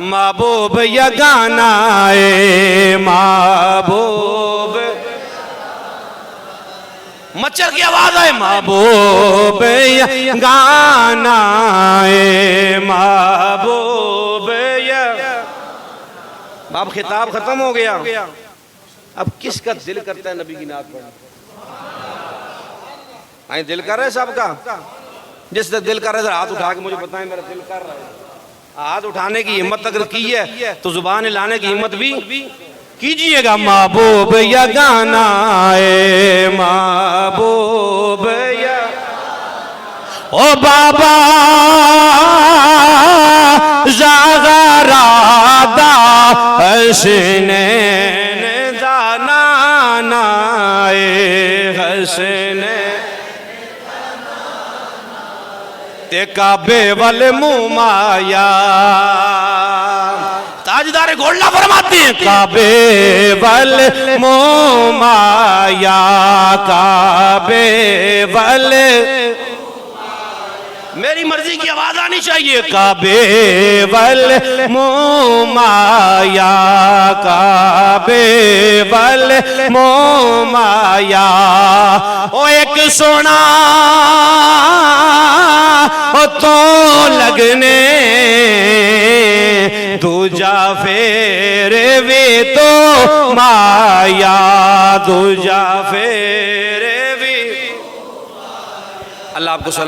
महबूब यगाना ए महबूब, मच्छर की आवाज है महबूब यगाना ए महबूब। अब खिताब खत्म हो गया, अब किसका दिल करता है नबी की नात पढ़ने? आई दिल कर रहा है सबका? जिस तक दिल कर रहा है हाथ उठा के मुझे बताएं, मेरा दिल कर रहा है। हाथ उठाने की हिम्मत अगर की है तो जुबान लाने की हिम्मत भी कीजिएगा। महबूब यगाना ए महबूब या, ओ बाबा ज़ग़रादा हसनैन दाना ए हसनैन ते काबे वल मुमाया। ताजदार गोल्ला फरमाते हैं काबे वल मुमाया, काबे वल, मेरी मर्जी की आवाज आनी चाहिए। काबे वल मुमाया, काबे वल मुमाया। ओ एक सोना ओ तो लगने, दूजा फेर वे तो माया, दूजा फेर भी। अल्लाह आपको सलाम।